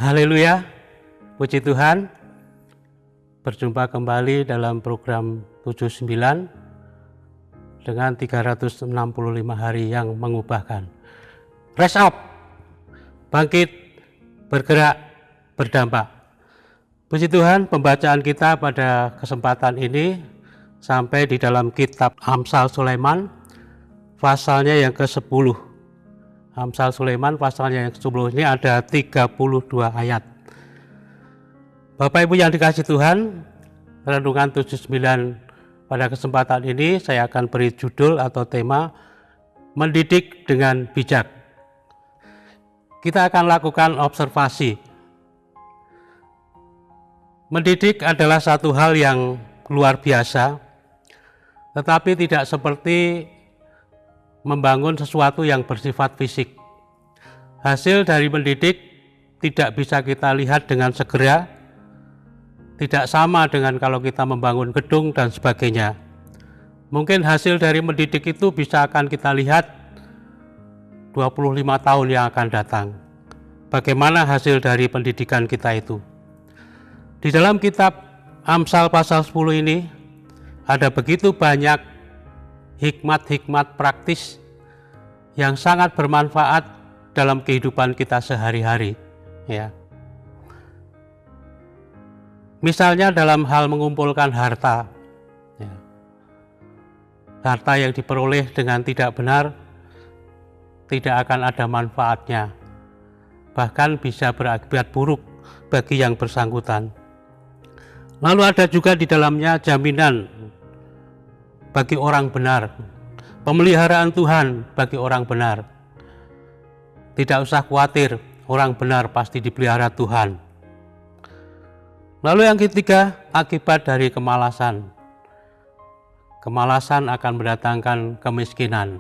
Haleluya, puji Tuhan. Berjumpa kembali dalam program 79 dengan 365 hari yang mengubahkan. Rise up, bangkit, bergerak, berdampak. Puji Tuhan, pembacaan kita pada kesempatan ini sampai di dalam kitab Amsal Sulaiman, pasalnya yang ke-10. Amsal Sulaiman pasalnya yang ke-10 ini ada 32 ayat. Bapak Ibu yang dikasihi Tuhan, renungan 79 pada kesempatan ini saya akan beri judul atau tema mendidik dengan bijak. Kita akan lakukan observasi. Mendidik adalah satu hal yang luar biasa, tetapi tidak seperti membangun sesuatu yang bersifat fisik. Hasil dari mendidik tidak bisa kita lihat dengan segera, tidak sama dengan kalau kita membangun gedung dan sebagainya. Mungkin hasil dari mendidik itu bisa akan kita lihat 25 tahun yang akan datang. Bagaimana hasil dari pendidikan kita itu? Di dalam kitab Amsal pasal 10 ini ada begitu banyak hikmat-hikmat praktis yang sangat bermanfaat dalam kehidupan kita sehari-hari, ya. Misalnya dalam hal mengumpulkan harta, ya. Harta yang diperoleh dengan tidak benar tidak akan ada manfaatnya, bahkan bisa berakibat buruk bagi yang bersangkutan. Lalu ada juga di dalamnya jaminan bagi orang benar, pemeliharaan Tuhan bagi orang benar. Tidak usah khawatir, orang benar pasti dipelihara Tuhan. Lalu yang ketiga, akibat dari kemalasan. Kemalasan akan mendatangkan kemiskinan.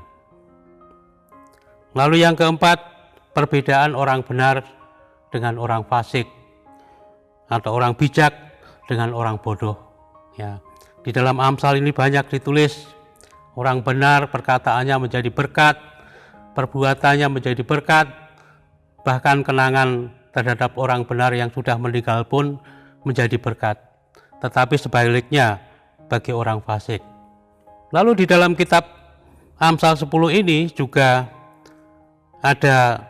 Lalu yang keempat, perbedaan orang benar dengan orang fasik, atau orang bijak dengan orang bodoh, ya. Di dalam Amsal ini banyak ditulis, orang benar perkataannya menjadi berkat, perbuatannya menjadi berkat, bahkan kenangan terhadap orang benar yang sudah meninggal pun menjadi berkat. Tetapi sebaliknya bagi orang fasik. Lalu di dalam kitab Amsal 10 ini juga ada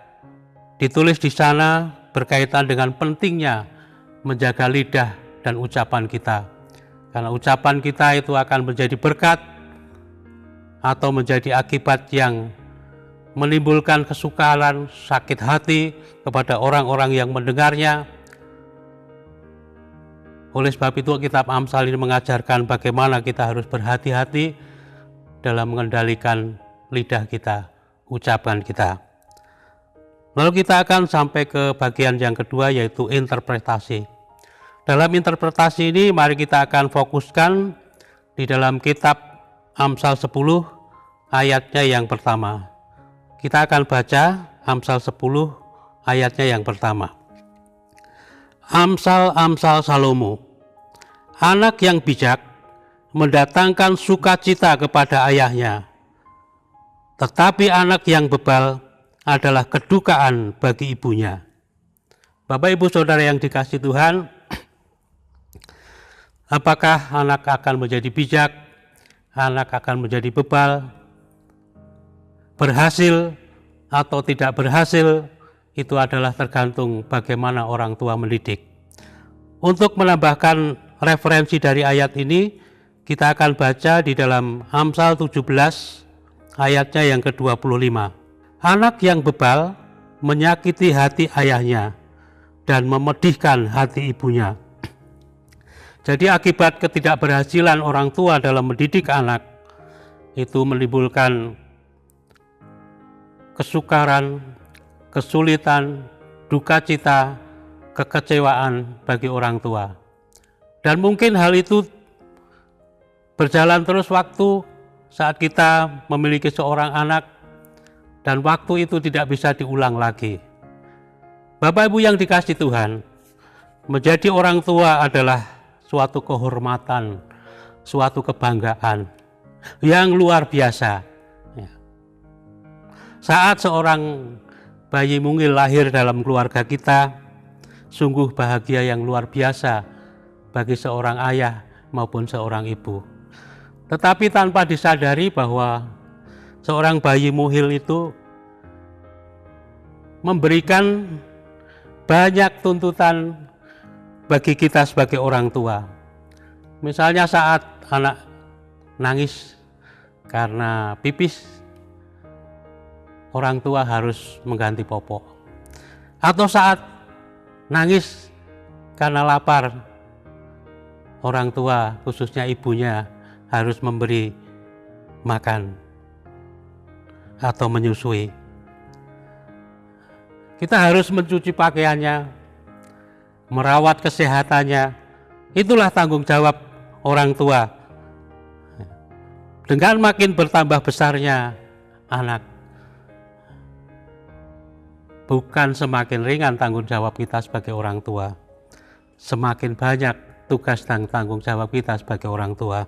ditulis di sana berkaitan dengan pentingnya menjaga lidah dan ucapan kita. Karena ucapan kita itu akan menjadi berkat atau menjadi akibat yang menimbulkan kesukaran, sakit hati kepada orang-orang yang mendengarnya. Oleh sebab itu kitab Amsal ini mengajarkan bagaimana kita harus berhati-hati dalam mengendalikan lidah kita, ucapan kita. Lalu kita akan sampai ke bagian yang kedua, yaitu interpretasi. Dalam interpretasi ini mari kita akan fokuskan di dalam kitab Amsal 10 ayatnya yang pertama. Kita akan baca Amsal 10 ayatnya yang pertama. Amsal Salomo. Anak yang bijak mendatangkan sukacita kepada ayahnya, tetapi anak yang bebal adalah kedukaan bagi ibunya. Bapak Ibu Saudara yang dikasihi Tuhan, apakah anak akan menjadi bijak, anak akan menjadi bebal, berhasil atau tidak berhasil, itu adalah tergantung bagaimana orang tua mendidik. Untuk menambahkan referensi dari ayat ini, kita akan baca di dalam Amsal 17 ayatnya yang ke-25. Anak yang bebal menyakiti hati ayahnya dan memedihkan hati ibunya. Jadi akibat ketidakberhasilan orang tua dalam mendidik anak itu menimbulkan kesukaran, kesulitan, duka cita, kekecewaan bagi orang tua. Dan mungkin hal itu berjalan terus waktu saat kita memiliki seorang anak dan waktu itu tidak bisa diulang lagi. Bapak Ibu yang dikasihi Tuhan, menjadi orang tua adalah suatu kehormatan, suatu kebanggaan yang luar biasa. Saat seorang bayi mungil lahir dalam keluarga kita, sungguh bahagia yang luar biasa bagi seorang ayah maupun seorang ibu. Tetapi tanpa disadari bahwa seorang bayi muhil itu memberikan banyak tuntutan bagi kita sebagai orang tua. Misalnya saat anak nangis karena pipis, orang tua harus mengganti popok. Atau saat nangis karena lapar, orang tua khususnya ibunya harus memberi makan atau menyusui. Kita harus mencuci pakaiannya, merawat kesehatannya. Itulah tanggung jawab orang tua. Dengan makin bertambah besarnya anak, bukan semakin ringan tanggung jawab kita sebagai orang tua, semakin banyak tugas dan tanggung jawab kita sebagai orang tua.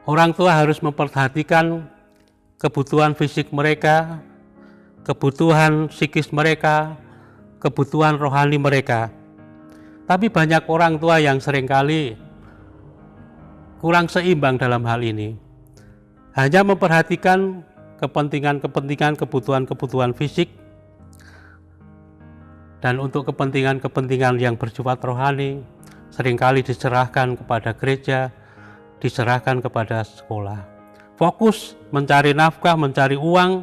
Orang tua harus memperhatikan kebutuhan fisik mereka, kebutuhan psikis mereka, kebutuhan rohani mereka. Tapi banyak orang tua yang seringkali kurang seimbang dalam hal ini. Hanya memperhatikan kepentingan-kepentingan, kebutuhan-kebutuhan fisik, dan untuk kepentingan-kepentingan yang bersifat rohani seringkali diserahkan kepada gereja, diserahkan kepada sekolah. Fokus mencari nafkah, mencari uang,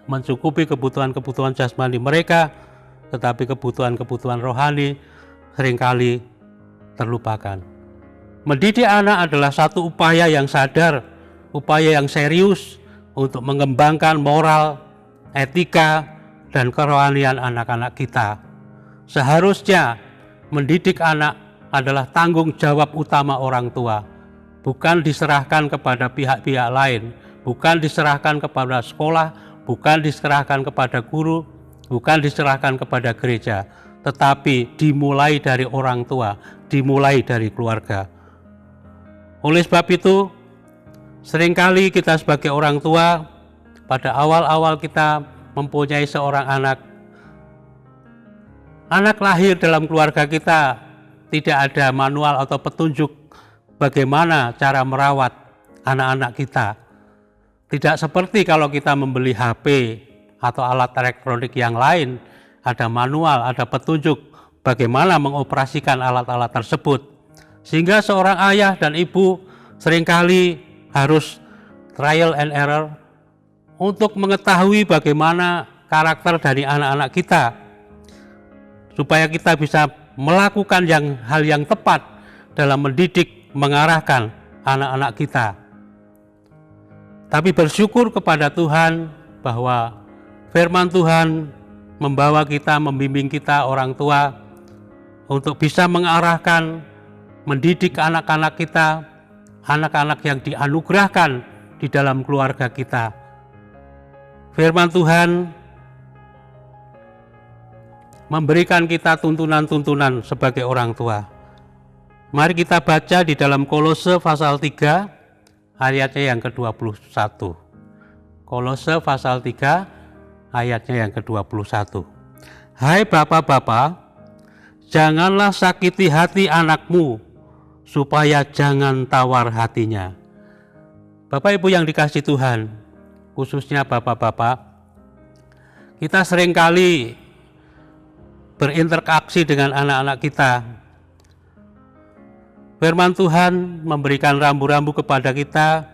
mencukupi kebutuhan-kebutuhan jasmani mereka, tetapi kebutuhan-kebutuhan rohani seringkali terlupakan. Mendidik anak adalah satu upaya yang sadar, upaya yang serius untuk mengembangkan moral, etika, dan kerohanian anak-anak kita. Seharusnya mendidik anak adalah tanggung jawab utama orang tua, bukan diserahkan kepada pihak-pihak lain, bukan diserahkan kepada sekolah, bukan diserahkan kepada guru, bukan diserahkan kepada gereja, tetapi dimulai dari orang tua, dimulai dari keluarga. Oleh sebab itu, seringkali kita sebagai orang tua, pada awal-awal kita mempunyai seorang anak lahir dalam keluarga kita, tidak ada manual atau petunjuk bagaimana cara merawat anak-anak kita. Tidak seperti kalau kita membeli HP atau alat elektronik yang lain, ada manual, ada petunjuk bagaimana mengoperasikan alat-alat tersebut. Sehingga seorang ayah dan ibu seringkali harus trial and error untuk mengetahui bagaimana karakter dari anak-anak kita, supaya kita bisa melakukan hal yang tepat dalam mendidik, mengarahkan anak-anak kita. Tapi bersyukur kepada Tuhan bahwa firman Tuhan membawa kita, membimbing kita orang tua untuk bisa mengarahkan, mendidik anak-anak kita, anak-anak yang dianugerahkan di dalam keluarga kita. Firman Tuhan memberikan kita tuntunan-tuntunan sebagai orang tua. Mari kita baca di dalam Kolose pasal 3 ayatnya yang ke-21. Kolose pasal 3 ayatnya yang ke-21. Hai bapak-bapak, janganlah sakiti hati anakmu, supaya jangan tawar hatinya. Bapak Ibu yang dikasihi Tuhan, khususnya bapak-bapak, kita seringkali berinteraksi dengan anak-anak kita. Firman Tuhan memberikan rambu-rambu kepada kita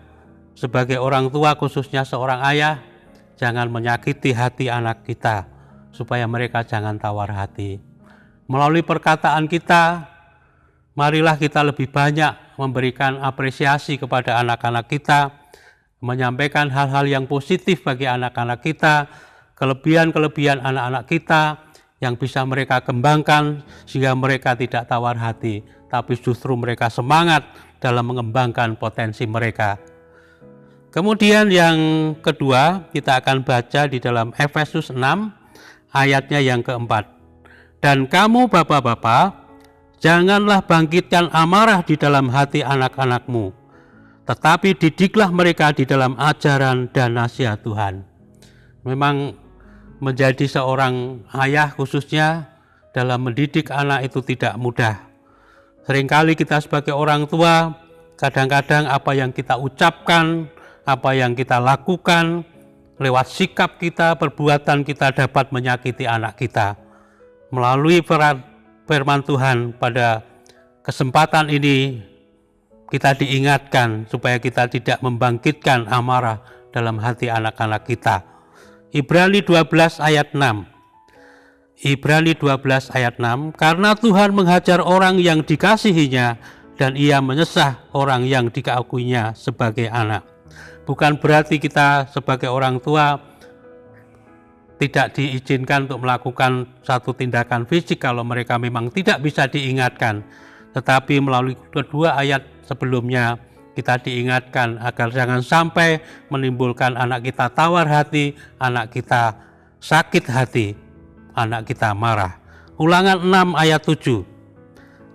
sebagai orang tua, khususnya seorang ayah, jangan menyakiti hati anak kita, supaya mereka jangan tawar hati. Melalui perkataan kita, marilah kita lebih banyak memberikan apresiasi kepada anak-anak kita, menyampaikan hal-hal yang positif bagi anak-anak kita, kelebihan-kelebihan anak-anak kita yang bisa mereka kembangkan sehingga mereka tidak tawar hati, tapi justru mereka semangat dalam mengembangkan potensi mereka. Kemudian yang kedua, kita akan baca di dalam Efesus 6 ayatnya yang keempat. Dan kamu bapak-bapak, janganlah bangkitkan amarah di dalam hati anak-anakmu, tetapi didiklah mereka di dalam ajaran dan nasihat Tuhan. Memang menjadi seorang ayah khususnya dalam mendidik anak itu tidak mudah. Seringkali kita sebagai orang tua, kadang-kadang apa yang kita ucapkan, apa yang kita lakukan, lewat sikap kita, perbuatan kita dapat menyakiti anak kita. Melalui firman Tuhan pada kesempatan ini, kita diingatkan supaya kita tidak membangkitkan amarah dalam hati anak-anak kita. Ibrani 12 ayat 6. Ibrani 12 ayat 6, karena Tuhan menghajar orang yang dikasihinya dan ia menyesah orang yang diakuinya sebagai anak. Bukan berarti kita sebagai orang tua tidak diizinkan untuk melakukan satu tindakan fisik kalau mereka memang tidak bisa diingatkan. Tetapi melalui kedua ayat sebelumnya kita diingatkan agar jangan sampai menimbulkan anak kita tawar hati, anak kita sakit hati, anak kita marah. Ulangan 6 ayat 7.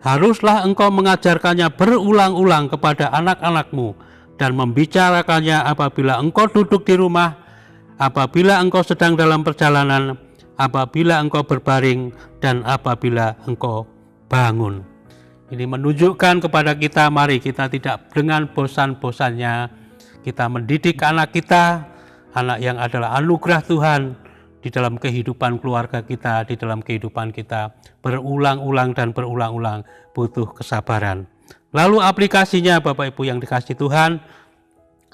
Haruslah engkau mengajarkannya berulang-ulang kepada anak-anakmu dan membicarakannya apabila engkau duduk di rumah, apabila engkau sedang dalam perjalanan, apabila engkau berbaring, dan apabila engkau bangun. Ini menunjukkan kepada kita, mari kita tidak dengan bosan-bosannya kita mendidik anak kita, anak yang adalah anugerah Tuhan di dalam kehidupan keluarga kita, di dalam kehidupan kita, berulang-ulang dan berulang-ulang, butuh kesabaran. Lalu aplikasinya Bapak Ibu yang dikasihi Tuhan,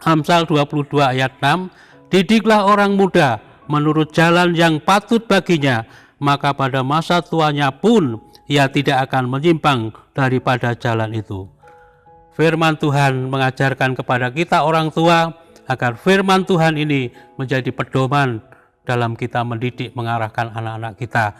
Amsal 22 ayat 6, didiklah orang muda menurut jalan yang patut baginya, maka pada masa tuanya pun ia tidak akan menyimpang daripada jalan itu. Firman Tuhan mengajarkan kepada kita orang tua agar firman Tuhan ini menjadi pedoman dalam kita mendidik, mengarahkan anak-anak kita.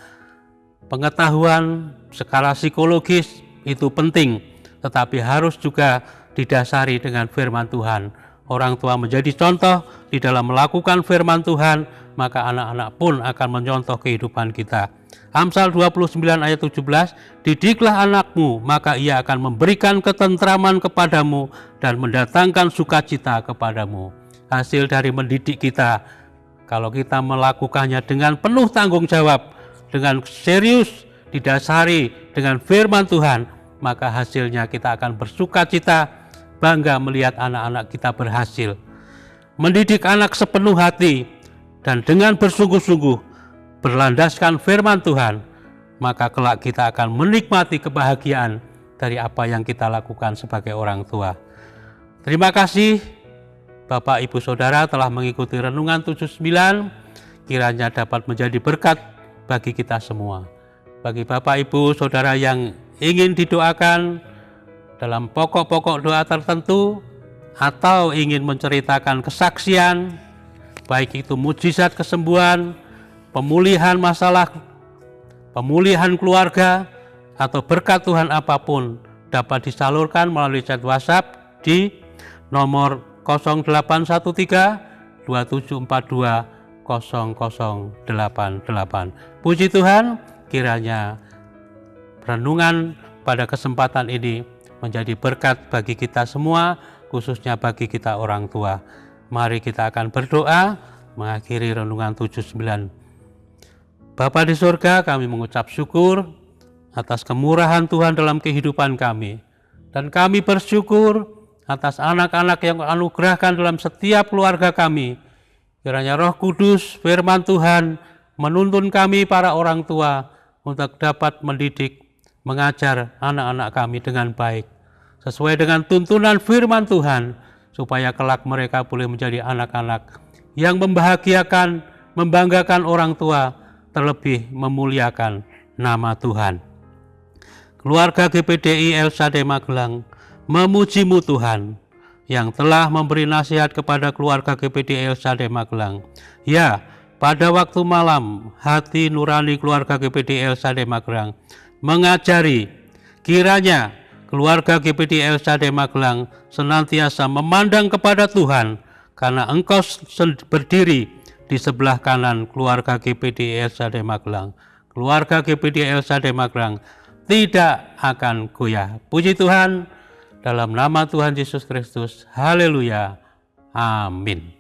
Pengetahuan skala psikologis itu penting, tetapi harus juga didasari dengan firman Tuhan. Orang tua menjadi contoh di dalam melakukan firman Tuhan, maka anak-anak pun akan mencontoh kehidupan kita. Amsal 29 ayat 17, didiklah anakmu, maka ia akan memberikan ketentraman kepadamu dan mendatangkan sukacita kepadamu. Hasil dari mendidik kita, kalau kita melakukannya dengan penuh tanggung jawab, dengan serius, didasari dengan firman Tuhan, maka hasilnya kita akan bersukacita, bangga melihat anak-anak kita berhasil. Mendidik anak sepenuh hati dan dengan bersungguh-sungguh berlandaskan firman Tuhan, maka kelak kita akan menikmati kebahagiaan dari apa yang kita lakukan sebagai orang tua. Terima kasih Bapak Ibu Saudara telah mengikuti Renungan 79, kiranya dapat menjadi berkat bagi kita semua. Bagi Bapak Ibu Saudara yang ingin didoakan dalam pokok-pokok doa tertentu atau ingin menceritakan kesaksian, baik itu mujizat kesembuhan, pemulihan masalah, pemulihan keluarga, atau berkat Tuhan apapun, dapat disalurkan melalui chat WhatsApp di nomor 0813 2742 0088. Puji Tuhan, kiranya renungan pada kesempatan ini menjadi berkat bagi kita semua, khususnya bagi kita orang tua. Mari kita akan berdoa mengakhiri renungan 79. Bapa di surga, kami mengucap syukur atas kemurahan Tuhan dalam kehidupan kami. Dan kami bersyukur atas anak-anak yang anugerahkan dalam setiap keluarga kami. Kiranya Roh Kudus, firman Tuhan, menuntun kami para orang tua untuk dapat mendidik, mengajar anak-anak kami dengan baik. Sesuai dengan tuntunan firman Tuhan, supaya kelak mereka boleh menjadi anak-anak yang membahagiakan, membanggakan orang tua, terlebih memuliakan nama Tuhan. Keluarga GPDI El Shaddai Magelang memuji-Mu Tuhan yang telah memberi nasihat kepada keluarga GPDI El Shaddai Magelang. Ya, pada waktu malam hati nurani keluarga GPDI El Shaddai Magelang mengajari kiranya keluarga GPDI El Shaddai Magelang senantiasa memandang kepada Tuhan, karena Engkau berdiri di sebelah kanan keluarga GPDI El Shaddai Magelang. Keluarga GPDI El Shaddai Magelang tidak akan goyah. Puji Tuhan, dalam nama Tuhan Yesus Kristus. Haleluya. Amin.